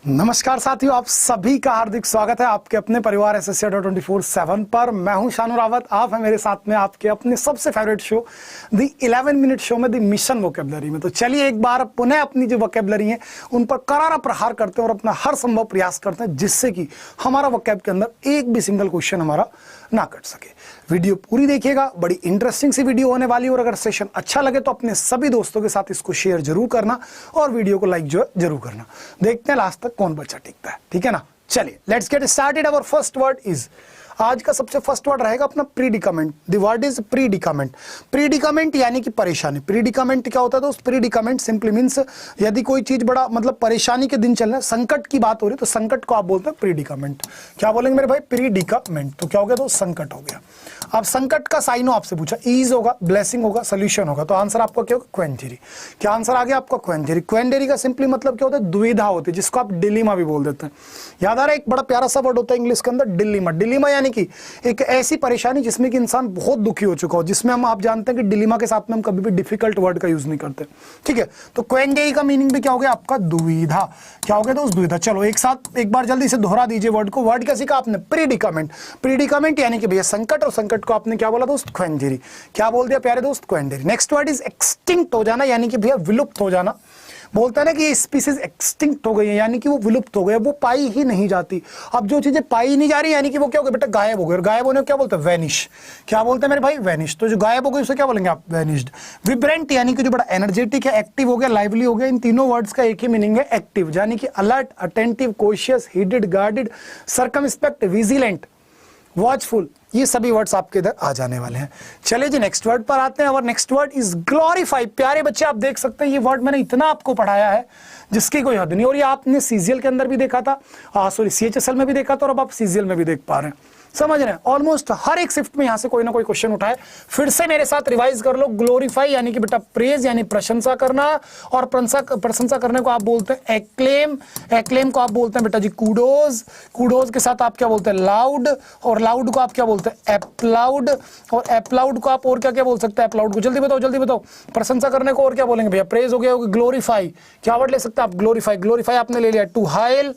नमस्कार साथियों, आप सभी का हार्दिक स्वागत है आपके अपने परिवार एसएससी 24/7 पर। मैं हूं शानू रावत, आप हैं मेरे साथ में आपके अपने सबसे favourite show the 11 minute show में द मिशन वोकेबलरी में। तो चलिए एक बार पुनः अपनी जो वोकेबलरी है उन पर करारा प्रहार करते हैं और अपना हर संभव प्रयास करते हैं जिससे कि हमारा वोकेब के अंदर एक भी सिंगल क्वेश्चन हमारा ना कट सके। वीडियो पूरी देखिएगा, बड़ी इंटरेस्टिंग सी वीडियो होने वाली है और अगर सेशन अच्छा लगे तो अपने सभी दोस्तों के साथ इसको शेयर जरूर करना और वीडियो को लाइक जो है जरूर करना। देखते हैं लास्ट तक कौन बच्चा टिकता है, ठीक है ना। चलिए let's get started. Our first word is, आज का सबसे फर्स्ट वर्ड रहेगा अपना predicament. The word is predicament. Predicament यानी कि परेशानी। प्रीडिकामेंट क्या होता है दोस्त? प्रीडिकामेंट सिंपली मींस यदि कोई चीज बड़ा मतलब परेशानी के दिन चल रहा है, संकट की बात हो रही है तो संकट को आप बोलते हैं प्रीडिकामेंट। क्या बोलेंगे मेरे भाई? प्रीडिकामेंट। तो क्या हो गया दोस्त? संकट हो गया। अब संकट का साइन आपसे पूछा, ईज होगा, ब्लेसिंग होगा, सोल्यूशन होगा, तो आंसर आपका क्या होगा? क्वेंजरी। क्या आंसर आ गया आपका? क्वेंजरी। क्वेंजरी का सिंपली मतलब क्या होता है? दुविधा होती है, जिसको आप डिलीमा भी बोल देते हैं। याद आ रहा है? एक बड़ा प्यारा सा वर्ड होता है इंग्लिश के अंदर, डिलीमा। डिलीमा यानी कि एक ऐसी परेशानी जिसमें कि इंसान बहुत दुखी हो चुका हो, जिसमें हम आप जानते हैं कि डिलीमा के साथ में हम कभी भी डिफिकल्ट वर्ड का यूज नहीं करते, ठीक है। तो क्वेंजरी का मीनिंग भी क्या हो गया आपका? दुविधा। क्या हो गया दोस्त? दुविधा। चलो एक साथ एक बार जल्दी से दोहरा दीजिए वर्ड को। वर्ड क्या सीखा आपने? प्रीडिकामेंट। प्रीडिकामेंट यानी कि भैया संकट, और संकट को आपने क्या बोला दोस्त? क्वेंजरी। क्या बोल दिया प्यारे दोस्त? क्वेंजरी। नेक्स्ट वर्ड इज एक्सटिंक्ट हो जाना, यानी कि भैया विलुप्त हो जाना। बोलता है ना कि ये स्पीसीज एक्सटिंक्ट हो गई है, यानी कि वो विलुप्त हो गए, वो पाई ही नहीं जाती। अब जो चीजें पाई नहीं जा रही यानी कि वो क्या हो गया बेटा? गायब हो गए। और गायब होने को क्या बोलते हैं? वैनिश। क्या बोलते हैं मेरे भाई? वैनिश। तो जो गायब हो गई उसे क्या बोलेंगे आप? वैनिश्ड। विब्रेंट यानी कि जो बड़ा एनर्जेटिक है, एक्टिव हो गया, लाइवली हो गया। इन तीनों वर्ड्स का एक ही मीनिंग है, एक्टिव, यानी कि alert, attentive, cautious, heated, guarded, circumspect, vigilant, watchful. ये सभी वर्ड्स आपके इधर आ जाने वाले हैं। चलिए जी नेक्स्ट वर्ड पर आते हैं। और नेक्स्ट वर्ड इज ग्लोरीफाई। प्यारे बच्चे आप देख सकते हैं ये वर्ड मैंने इतना आपको पढ़ाया है जिसकी कोई हद नहीं। और ये आपने सीजीएल के अंदर भी देखा था, सॉरी सीएचएसएल में भी देखा था, और अब आप सीजीएल में भी देख पा रहे हैं। समझ रहे हैं? ऑलमोस्ट हर एक शिफ्ट में यहां से कोई ना कोई क्वेश्चन उठाए। फिर से मेरे साथ रिवाइज कर लो। ग्लोरीफाई यानी कि बेटा प्रेज, यानी प्रशंसा करना, और प्रशंसा करने को आप बोलते हैं एक्लेम। एक्लेम को आप बोलते हैं बेटा जी कूडोज। कूडोज के साथ आप क्या बोलते हैं? लाउड। और लाउड को आप क्या बोलते हैं? एप्लाउड। और एप्लाउड को आप और क्या क्या बोल सकते हैं? एप्लाउड को जल्दी बताओ, जल्दी बताओ। प्रशंसा करने को और क्या बोलेंगे भैया? प्रेज हो गया, ग्लोरीफाई। क्या वर्ड ले सकते हैं आप? ग्लोरीफाई। ग्लोरीफाई आपने ले लिया। टू हाइल।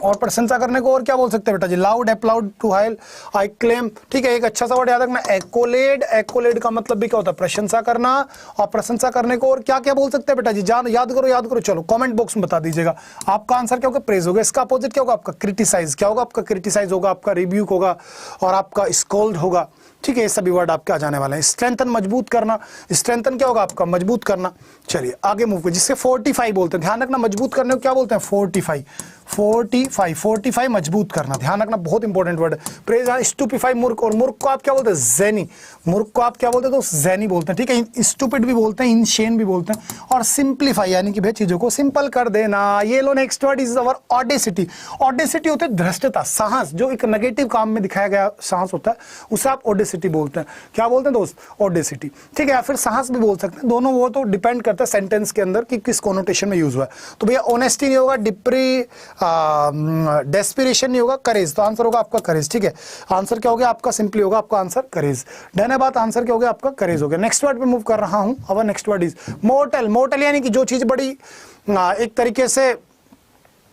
और प्रशंसा करने को और क्या बोल सकते हैं बेटा जी? लाउड, एप्लाउड, टू हाइल, आई क्लेम। ठीक है, एक अच्छा सा वर्ड याद रखना, एक्कोलेड। एक्कोलेड का मतलब भी क्या होता है? प्रशंसा करना। और प्रशंसा करने को और क्या क्या बोल सकते हैं बेटा जी? जान याद करो, याद करो। चलो कमेंट बॉक्स में बता दीजिएगा। आपका आंसर क्या होगा? प्रेज होगा। इसका अपोजिट क्या होगा आपका? क्रिटिसाइज। क्या होगा आपका? क्रिटिसाइज होगा, आपका रिब्यूक होगा, और आपका स्कोल्ड होगा। ठीक है, ये सभी वर्ड आपके आ जाने वाले हैं। स्ट्रेंथन, मजबूत करना। स्ट्रेंथन क्या होगा आपका? मजबूत करना। चलिए आगे मूव करिए, जिससे फोर्टिफाई बोलते हैं। ध्यान रखना, मजबूत करने को क्या बोलते हैं? फोर्टिफाई। फोर्टिफाई मजबूत करना, ध्यान रखना, बहुत इंपॉर्टेंट वर्ड है। प्रेज, स्टूपिफाई, मूर्ख। और मूर्ख को आप क्या बोलते हैं? ज़ेनी। मूर्ख को आप क्या बोलते हैं? तो ज़ेनी बोलते हैं। ठीक है, स्टूपिड भी बोलते हैं, इनशेन भी बोलते हैं। और सिंप्लीफाई यानी कि भाई चीजों को सिंपल कर देना। ये लो next word is our audacity. Audacity होते है धृष्टता, साहस। जो एक नेगेटिव काम में दिखाया गया साहस होता है उसे आप ऑडेसिटी बोलते हैं। क्या बोलते हैं दोस्त? ऑडेसिटी। ठीक है, या फिर साहस भी बोल सकते हैं, दोनों वो तो डिपेंड करता है सेंटेंस के अंदर कि किस कोनोटेशन में यूज हुआ है। तो भैया ऑनेस्टी नहीं होगा, डेस्पिरेशन नहीं होगा, करेज। तो आंसर होगा आपका करेज। ठीक है, आंसर क्या हो गया आपका? सिंपली होगा आपका आंसर करेज। धन्यवाद, आंसर क्या हो गया आपका? करेज हो गया। नेक्स्ट वर्ड पे मूव कर रहा हूं। अब next word is mortar. Mortar यानी कि जो चीज बड़ी एक तरीके से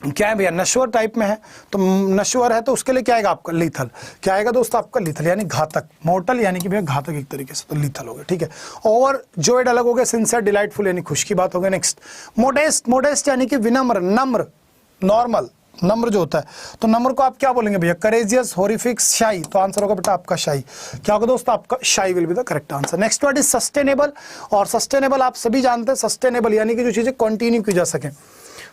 क्या है भैया? नश्वर टाइप में है। तो नश्वर है तो उसके लिए क्या आएगा आपका? लीथल। क्या आएगा दोस्त आपका? लीथल, यानी घातक। मोर्टल यानी कि भैया घातक एक तरीके से, तो लीथल हो गया। ठीक है, ओवर जॉयड अलग हो गया, सिंसियर, डिलाइटफुल यानी खुश की बात हो गई। Next modest. मोडेस्ट यानी कि विनम्र, नम्र, नॉर्मल, नम्र जो होता है। तो नम्र को आप क्या बोलेंगे भैया? करेजियस, हॉरिफिक, शाई। तो आंसर होगा बेटा आपका शाई। क्या होगा दोस्त? आपका शाई will be the correct answer. Next word is sustainable. और सस्टेनेबल आप सभी जानते हैं, सस्टेनेबल यानी कि जो चीजें कंटिन्यू की जा सके।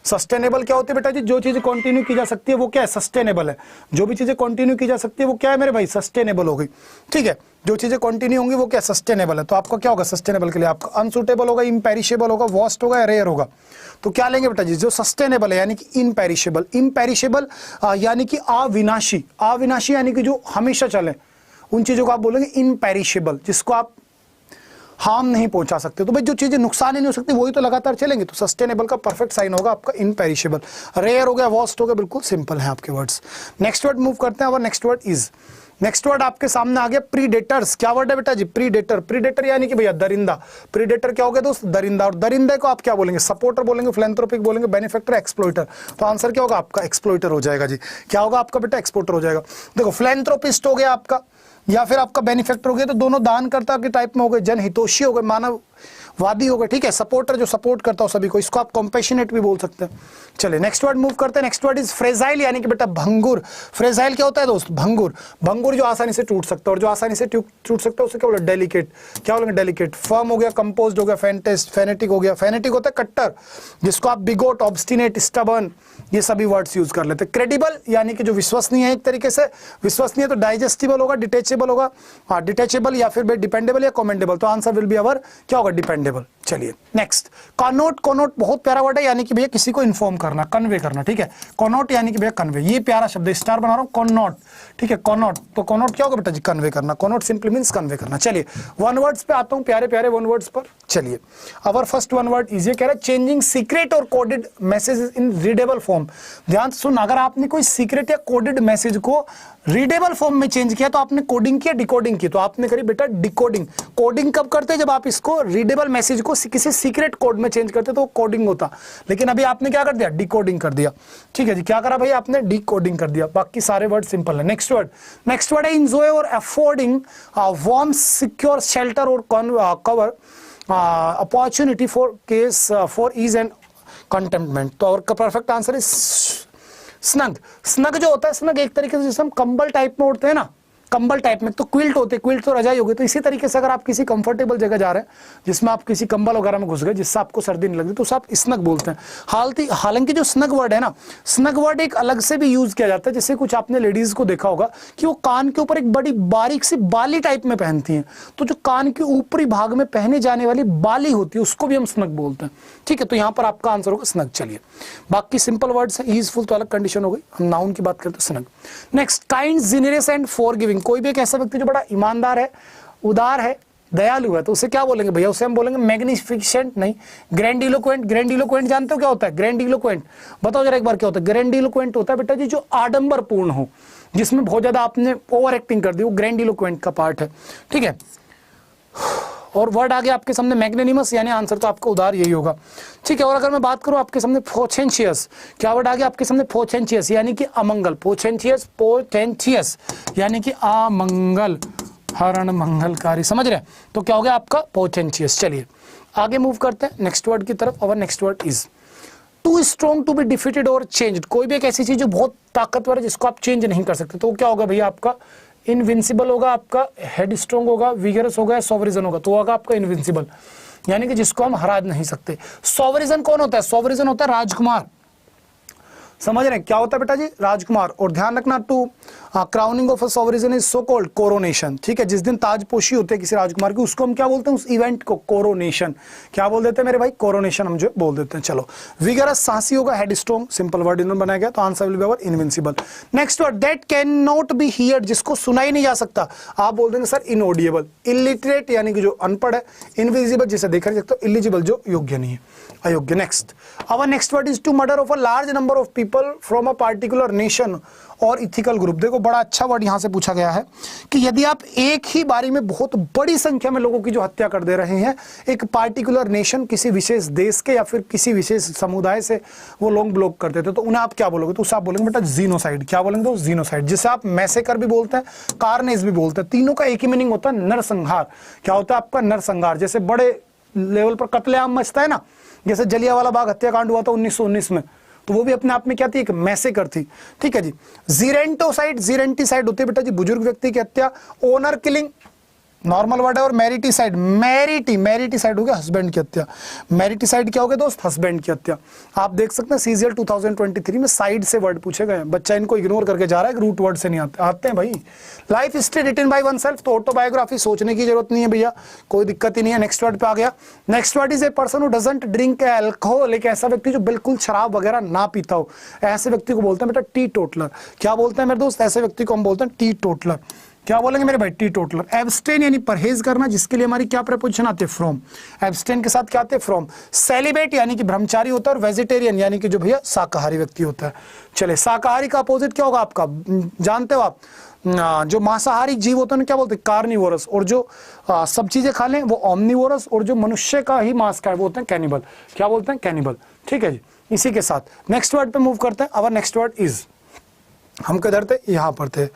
सस्टेनेबल क्या होती है बेटा जी? जो चीजें कंटिन्यू की जा सकती है वो क्या है? सस्टेनेबल है। जो भी चीजें कंटिन्यू की जा सकती है वो क्या है मेरे भाई? सस्टेनेबल हो गई। ठीक है, जो चीजें कंटिन्यू होंगी वो क्या? सस्टेनेबल है। तो आपका क्या होगा सस्टेनेबल के लिए? आपका अनसुटेबल होगा, इम्पेरिशेबल होगा, वॉस्ट होगा, रेयर होगा। तो क्या लेंगे बेटा जी? जो सस्टेनेबल है यानी कि इम्पेरिशेबल। इम्पेरिशेबल यानी कि अविनाशी। अविनाशी यानी कि जो हमेशा चले, उन चीजों को आप बोलेंगे इम्पेरिशेबल, जिसको आप हार्म नहीं पहुंचा सकते। तो भाई जो चीजें नुकसान ही नहीं हो सकती वही तो लगातार चलेंगी। तो सस्टेनेबल का परफेक्ट साइन होगा आपका इनपेरिशेबल। रेयर हो गया, वॉस्ट हो गया, बिल्कुल सिंपल है आपके वर्ड्स। नेक्स्ट वर्ड मूव करते हैं। और next word is. Next word आपके सामने आ गया प्रीडेटर्स। क्या वर्ड है बेटा जी? प्रीडेटर। प्रीडेटर यानी कि भैया दरिंदा। प्रीडेटर क्या हो गया दोस्त? दरिंदा। और दरिंदे को आप क्या बोलेंगे? सपोर्टर बोलेंगे, फिलैंथ्रोपिक बोलेंगे, बेनिफैक्टर, एक्सप्लॉइटर। तो आंसर क्या होगा आपका? एक्सप्लॉइटर हो जाएगा जी। क्या होगा आपका बेटा? एक्सप्लॉइटर हो जाएगा। देखो फिलैंथ्रोपिस्ट हो गया आपका, या फिर आपका बेनिफैक्टर हो गया, तो दोनों दानकर्ता के टाइप में हो गए, जनहितोषी हो गए, मानववादी हो गए, ठीक है। सपोर्टर जो सपोर्ट करता हो सभी को, इसको आप कॉम्पैशनेट भी बोल सकते हैं। चलिए नेक्स्ट वर्ड मूव करते हैं। नेक्स्ट वर्ड इज फ्रेजाइल, यानी कि बेटा भंगुर। फ्रेजाइल क्या होता है दोस्त? भंगुर। भंगुर जो आसानी से टूट सकता है, और जो आसानी से टूट सकता है उसे क्या बोले? डेलिकेट। क्या बोलेंगे? डेलिकेट। फर्म हो गया, कंपोज्ड हो गया, फैंटेस्ट, फेनेटिक हो गया। फेनेटिक होता है कट्टर, जिसको आप बिगोट, ऑब्स्टिनेट, स्टबर्न, ये सभी वर्ड्स यूज कर लेते हैं। क्रेडिबल यानी कि जो विश्वसनीय है, एक तरीके से विश्वसनीय। तो डाइजेस्टिबल होगा, डिटेचेबल होगा, हाँ डिटेचेबल, या फिर डिपेंडेबल या कमेंडेबल। तो आंसर विल बी अवर क्या होगा? डिपेंडेबल। चलिए नेक्स्ट कॉनोट। कॉनोट बहुत प्यारा वर्ड है, यानी कि भैया किसी को इन्फॉर्म करना, कन्वे करना, ठीक है। कॉनोट यानी कि भैया कन्वे, ये प्यारा शब्द है, स्टार बना रहा हूं, कॉनोट, ठीक है। कॉनोट, तो कॉनोट क्या होगा बेटा जी? कन्वे करना। कॉनोट सिंपली मींस कन्वे करना। चलिए वन वर्ड्स पे आता हूं, प्यारे प्यारे वन वर्ड्स पर। चलिए our first one word is, ये कह रहा है चेंजिंग सीक्रेट और कोडेड मैसेज इन रीडेबल फॉर्म। ध्यान से सुन, अगर आपने कोई सीक्रेट या कोडेड मैसेज को रीडेबल फॉर्म में चेंज किया तो आपने कोडिंग किया, डिकोडिंग की। तो आपने करी बेटा डिकोडिंग। कोडिंग कब करते हैं? जब आप इसको रीडेबल मैसेज को किसी सीक्रेट कोड में चेंज करते तो कोडिंग होता। लेकिन अभी आपने क्या कर दिया? डिकोडिंग कर दिया, ठीक है जी। क्या करा भाई? आपने डिकोडिंग कर दिया। बाकी सारे वर्ड सिंपल है। नेक्स्ट वर्ड है इंजॉय और अफोर्डिंग वार्म, सिक्योर, शेल्टर और cover, opportunity for case for ease and contentment. तो और का perfect answer is snug. Snug जो होता है, स्नग एक तरीके से जैसे हम कंबल टाइप में उड़ते हैं ना, कंबल टाइप में, तो क्विल्ट होते हैं, क्विल्ट तो रजाई हो गई। तो इसी तरीके से अगर आप किसी कंफर्टेबल जगह जा रहे हैं जिसमें आप किसी कंबल वगैरह में घुस गए जिससे आपको सर्दी नहीं लगती, तो उसे आप स्नग बोलते हैं। हालांकि जो स्नग वर्ड है ना, स्नग वर्ड एक अलग से भी यूज किया जाता है। जैसे कुछ आपने लेडीज को देखा होगा कि वो कान के ऊपर एक बड़ी बारीक सी बाली टाइप में पहनती हैं, तो जो कान के ऊपरी भाग में पहने जाने वाली बाली होती है उसको भी हम स्नग बोलते हैं, ठीक है। तो यहाँ पर आपका आंसर होगा स्नग। चलिए बाकी सिंपल वर्ड्स है। ईजफुल तो अलग कंडीशन हो गई, हम नाउन की बात करते हैं, snug. Next kind, generous and forgiving. कोई भी एक ऐसा व्यक्ति जो बड़ा ईमानदार है, उदार है, दयालु है, तो उसे क्या बोलेंगे भैया? उसे हम बोलेंगे मैग्निफिसेंट नहीं, ग्रैंडिलोक्वेंट। ग्रैंडिलोक्वेंट जानते हो क्या होता है? ग्रैंडिलोक्वेंट बताओ जरा एक बार क्या होता है? ग्रैंडिलोक्वेंट होता है बेटा जी जो आडंबर पूर्ण हो, जिसमें बहुत ज्यादा आपने ओवर एक्टिंग कर दी, वो ग्रैंडिलोक्वेंट का पार्ट है, ठीक है। और वर्ड आ गया आपके सामने मैग्नेनिमस, यानी आंसर तो आपका उदार यही होगा, ठीक है। और अगर मैं बात करूं आपके सामने फोचेंशियस, क्या वर्ड आ गया आपके सामने? फोचेंशियस यानी कि अमंगल। पोचेंशियस यानी कि अमंगल, हरण मंगलकारी, समझ रहे हैं? तो क्या हो गया आपका? पोचेंशियस। चलिए आगे मूव करते हैं नेक्स्ट वर्ड की तरफ। और next word is too strong to be defeated और चेंज्ड। कोई भी एक ऐसी चीज जो बहुत ताकतवर है जिसको आप चेंज नहीं कर सकते, तो क्या होगा भैया आपका? इनविंसिबल होगा, आपका हेड स्ट्रॉन्ग होगा, विगरस होगा, सॉवरिजन होगा। तो होगा आपका इनविंसिबल, यानी कि जिसको हम हरा नहीं सकते। सॉवरिजन कौन होता है? सॉवरिजन होता है राजकुमार, समझ रहे हैं? क्या होता है बेटा जी? राजकुमार। और ध्यान रखना, to crowning of a sovereign is so called coronation, ठीक है। जिस दिन ताजपोशी होती है किसी राजकुमार की, उसको हम क्या बोलते हैं? उस इवेंट को कोरोनेशन। क्या बोल देते हैं मेरे भाई? कोरोनेशन हम जो बोल देते हैं। चलो विगरस साहसी होगा, हेड स्ट्रॉन्ग, सिंपल वर्ड इन्होंने बनाया गया, तो answer will be our invincible. Next word that can not be heard, जिसको सुना ही नहीं जा सकता, आप बोल देंगे सर इनऑडिएबल। इलिटरेट यानी कि जो अनपढ़ है, इनविजिबल जिसे देखा नहीं सकता, इलिजिबल जो योग्य नहीं है, अयोग्य। Next our next word is to murder of a large number of people from a particular nation और इथिकल ग्रुप। देखो बड़ा अच्छा वर्ड यहां से पूछा गया है कि यदि आप एक ही बारी में बहुत बड़ी संख्या में लोगों की जो हत्या कर दे रहे हैं, एक पार्टिकुलर नेशन, किसी विशेष देश के या फिर किसी विशेष समुदाय से वो लोग ब्लॉक कर देते, तो उन्हें आप क्या बोलोगे? तो उसे आप बोलेंगे बेटा जीनोसाइड। क्या बोलेंगे? तो जीनोसाइड, जिसे आप मैसेकर भी बोलते हैं, कार्नेज भी बोलते हैं। तीनों का एक ही मीनिंग होता है, नरसंहार। क्या होता है आपका? नरसंहार। जैसे बड़े लेवल पर कत्लेआम मचता है ना, जैसे जलियांवाला बाग हत्याकांड हुआ था 1919 में, तो वो भी अपने आप में क्या थी? एक मैसेकर थी, ठीक है जी। जीरेंटोसाइड, जीरेंटिसाइड होती है बेटा जी बुजुर्ग व्यक्ति की हत्या। ओनर किलिंग नॉर्मल वर्ड है। और मैरिटीसाइड, मैरिटीसाइड हो गया हस्बैंड की हत्या। मैरिटीसाइड क्या हो गया दोस्त? हस्बैंड की हत्या। आप देख सकते हैं सीजीएल 2023 में साइड से वर्ड पूछे गए हैं, बच्चा इनको इग्नोर करके जा रहा है, रूट वर्ड से नहीं आते हैं भाई। Life history written by one self, तो ऑटोबायोग्राफी, सोचने की जरूरत नहीं है भैया, कोई दिक्कत ही नहीं है। नेक्स्ट वर्ड पे आ गया। Next word is a person who doesn't drink alcohol, एक ऐसा व्यक्ति जो बिल्कुल शराब वगैरह ना पीता हो, ऐसे व्यक्ति को बोलते हैं बेटा टी टोटलर। क्या बोलते हैं मेरे दोस्त? ऐसे व्यक्ति को हम बोलते हैं टी टोटलर। क्या बोलेंगे मेरे भाई, टी टोटलर। एब्सटेन यानी परहेज करना, जिसके लिए हमारी क्या प्रपोजिशन आती है, फ्रॉम। एब्सटेन के साथ क्या आते हैं, फ्रॉम। सेलिबेट यानी कि ब्रह्मचारी होता है, और वेजिटेरियन यानी कि जो भैया शाकाहारी व्यक्ति होता है। चले, शाकाहारी का अपोजिट क्या होगा आपका, जानते हो आप, जो मांसाहारी जीव होते हैं क्या बोलते हैं, कार्निवोरस, और जो सब चीजें खा लें वो ओमनिवोरस, और जो मनुष्य का ही मांस खाए वो होते हैं कैनिबल। क्या बोलते हैं, कैनिबल। ठीक है जी, इसी के साथ नेक्स्ट वर्ड पे मूव करते हैं। अवर नेक्स्ट वर्ड इज, हम किधर थे, यहां पर थे।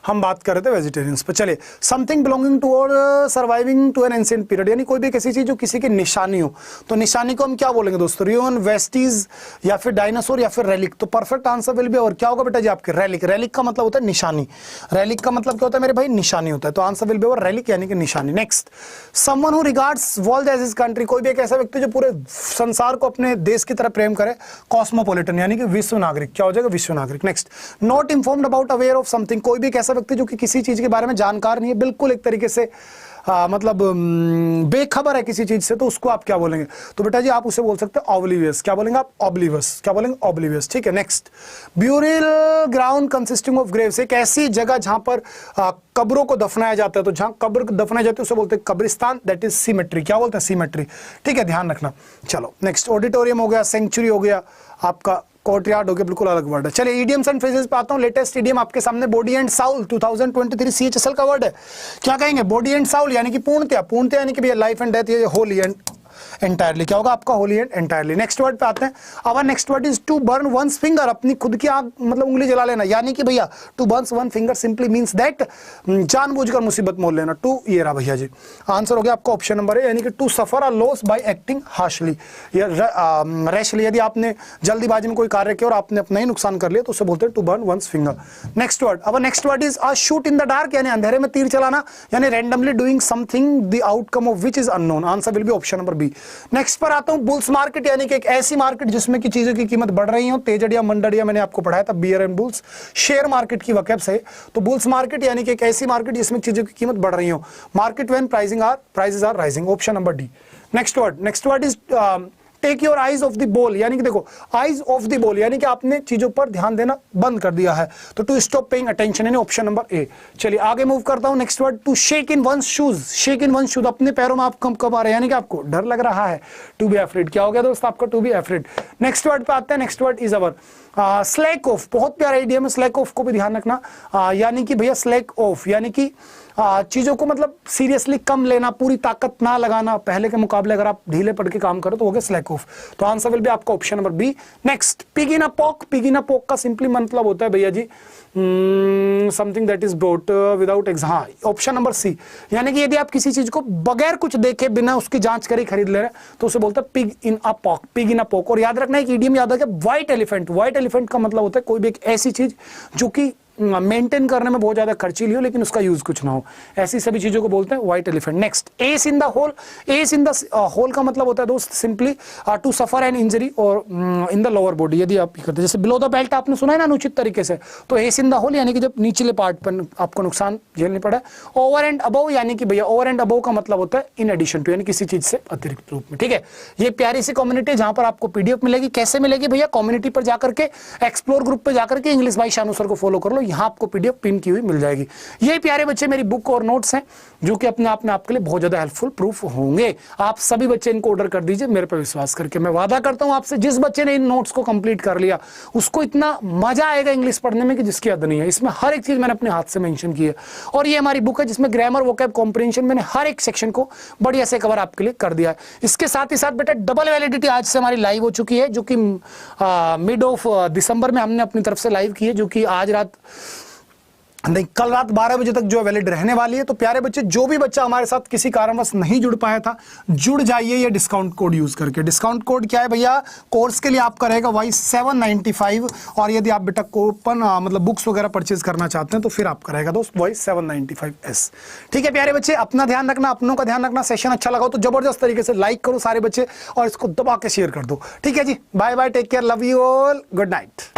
हम बात कर रहे थे वेजिटेरियंस पे। चलिए, समथिंग बिलोंगिंग टू और surviving to an ancient period, यानी कोई भी किसी चीज जो किसी की निशानी हो, तो निशानी को हम क्या बोलेंगे दोस्तों, रियोन, वेस्टीज, या फिर डायनासोर, या फिर रेलिक। तो परफेक्ट आंसर विल बी, और क्या होगा बेटा जी आपके, रेलिक। रेलिक का मतलब होता है निशानी। रेलिक का मतलब क्या होता है मेरे भाई, निशानी होता है। तो आंसर विल बी और रेलिक यानी कि निशानी। Next, someone who regards world as his country, कोई भी एक ऐसा व्यक्ति जो पूरे संसार को अपने देश की तरह प्रेम करे। कॉस्मोपॉलिटन यानी कि विश्व नागरिक। क्या हो जाएगा, विश्व नागरिक। Next, not informed about, aware of something, कोई भी एक ऐसा व्यक्ति जो कि किसी चीज के बारे में जानकार नहीं है, बिल्कुल एक तरीके से मतलब बेखबर है किसी चीज से, तो उसको आप क्या बोलेंगे, तो बेटा जी आप उसे बोल सकते हैं ऑब्लिवियस। क्या बोलेंगे आप, ऑब्लिवियस। क्या बोलेंगे, ऑब्लिवियस। ठीक है, next, burial ground consisting of Graves, एक ऐसी जगह जहां पर कब्रों को दफनाया जाता है, तो जहां कब्र दफनाई जाती है उसे बोलते हैं कब्रिस्तान, दैट इज सीमेट्री। क्या बोलते हैं, सीमेट्री। ठीक है, ध्यान रखना। चलो नेक्स्ट, ऑडिटोरियम हो गया, सेंचुरी हो गया, आपका कोर्टयार्ड हो गया, बिल्कुल अलग वर्ड है। चलिए, इडियम्स एंड फ्रेजेस पे आता हूं। लेटेस्ट इडियम आपके सामने, बॉडी एंड साउल 2023 CHSL का वर्ड है। क्या कहेंगे, बॉडी एंड साउल यानी कि पूर्णतया। पूर्णतया यानी कि भैया लाइफ एंड डेथ, ये होली एंड एंटायरली। क्या होगा आपका, wholly and entirely. Next word पे आते हैं। Our next word is to burn one's finger, अपनी खुद की आग मतलब उंगली जला लेना, यानी कि भैया to burn one finger simply means that जानबूझकर मुसीबत मोल लेना। टू, ये रहा भैया जी आंसर हो गया आपका ऑप्शन नंबर ए, यानी कि to suffer a loss by acting harshly या रैशली। यदि आपने जल्दीबाजी में कोई कार्य किया और आपने अपना ही नुकसान कर लिया तो उसे बोलते हैं to burn one's finger. Next word, our next word is a shoot in the dark, यानी अंधेरे में तीर चलाना, यानी randomly doing something the outcome of which is unknown. Answer will be option number B. Next पर आता हूं, bulls market, यानी कि एक ऐसी मार्केट जिसमें की चीजों की कीमत बढ़ रही हो। तेजड़िया मंडड़िया मैंने आपको पढ़ाया था, bear and bulls, share market की वकैब से। तो बुल्स मार्केट यानी कि एक ऐसी मार्केट जिसमें चीजों की कीमत बढ़ रही हो। Market when prices are rising, option number D. Next word is take your eyes off the ball, यानी कि देखो आइज ऑफ द बॉल यानी कि आपने चीजों पर ध्यान देना बंद कर दिया है, तो टू स्टॉप पेइंग अटेंशन, यानी ऑप्शन नंबर ए। चलिए आगे मूव करता हूं। Next word, to shake in one's shoes. Shake in one's shoes, अपने पैरों में आप कब आ रहे हैं, यानी कि आपको डर लग रहा है। To be afraid. क्या हो गया दोस्त आपका, to be afraid. Next word पे आते हैं। Next word is our slack off, बहुत प्यारा आइडिया में, स्लैक ऑफ को भी ध्यान रखना, यानी कि भैया स्लैक ऑफ यानी कि चीजों को मतलब सीरियसली कम लेना, पूरी ताकत ना लगाना, पहले के मुकाबले अगर आप ढीले पड़ के काम करो तो हो गया स्लैक ऑफ। तो आंसर विल बी आपका option number B. Next, pig in a poke. Pig in a poke का सिंपली मतलब होता है भैया जी something that is brought without eggs, हाँ ऑप्शन नंबर सी, यानी कि यदि आप किसी चीज को बगैर कुछ देखे बिना उसकी जांच करे खरीद ले रहे हैं तो उसे बोलते हैं pig in a poke. Pig in a pock. और याद रखना एक इडियम याद रखिए, व्हाइट एलिफेंट। व्हाइट एलिफेंट का मतलब होता है कोई भी एक ऐसी चीज जो कि मेंटेन करने में बहुत ज्यादा खर्चीली हो लेकिन उसका यूज कुछ ना हो, ऐसी सभी चीजों को बोलते हैं white elephant. Next, ace in the hole. Ace in the hole का मतलब होता है दोस्त simply to suffer an injury और इन द लोअर बॉडी, यदि आप करते जैसे बिलो द बेल्ट आपने सुना है ना अनुचित तरीके से, तो एस इन द होल यानी कि जब निचले पार्ट पर आपको नुकसान झेलनी पड़ा। ओवर एंड अबव यानी कि भैया ओवर एंड अबव का मतलब होता है इन एडिशन टू, यानी किसी चीज से अतिरिक्त रूप में। ठीक है, ये प्यारी सी कम्युनिटी जहां पर आपको पीडीएफ मिलेगी। कैसे मिलेगी भैया, कम्युनिटी पर जाकर के एक्सप्लोर ग्रुप पे जाकर के इंग्लिश भाई शानू सर को फॉलो कर लो, यहाँ आपको पीडीएफ पिन की हुई मिल जाएगी। ये प्यारे बच्चे मेरी बुक और नोट्स हैं जो कि अपने आप में आपके लिए बहुत ज्यादा हेल्पफुल प्रूफ होंगे। आप सभी बच्चे इनको ऑर्डर कर दीजिए मेरे पे विश्वास करके। मैं वादा करता हूं आपसे, जिस बच्चे ने इन नोट्स को कंप्लीट कर लिया उसको इतना मजा आएगा इंग्लिश पढ़ने में कि जिसकी हद नहीं है। इसमें हर एक चीज मैंने अपने हाथ से मेंशन की है और ये हमारी बुक है जिसमें ग्रामर, वोकैब, कॉम्प्रिहेंशन मैंने हर एक सेक्शन को बढ़िया से कवर आपके लिए कर दिया है। इसके साथ ही साथ बेटा डबल वैलिडिटी आज से हमारी लाइव हो चुकी है, जो कि मिड ऑफ दिसंबर में हमने अपनी तरफ से लाइव की है, जो कि आज रात नहीं कल रात 12 बजे तक जो है वैलिड रहने वाली है। तो प्यारे बच्चे, जो भी बच्चा हमारे साथ किसी कारणवश नहीं जुड़ पाया था, जुड़ जाइए ये डिस्काउंट कोड यूज करके। डिस्काउंट कोड क्या है भैया, कोर्स के लिए आपका रहेगा Y795 और यदि आप बेटा कूपन मतलब बुक्स वगैरह परचेज करना चाहते हैं तो फिर आपका रहेगा दोस्त Y795S। ठीक है प्यारे बच्चे, अपना ध्यान रखना, अपनों का ध्यान रखना। सेशन अच्छा लगा तो जबरदस्त तरीके से लाइक करो सारे बच्चे और इसको दबा के शेयर कर दो। ठीक है जी, bye bye, take care, love you all, good night.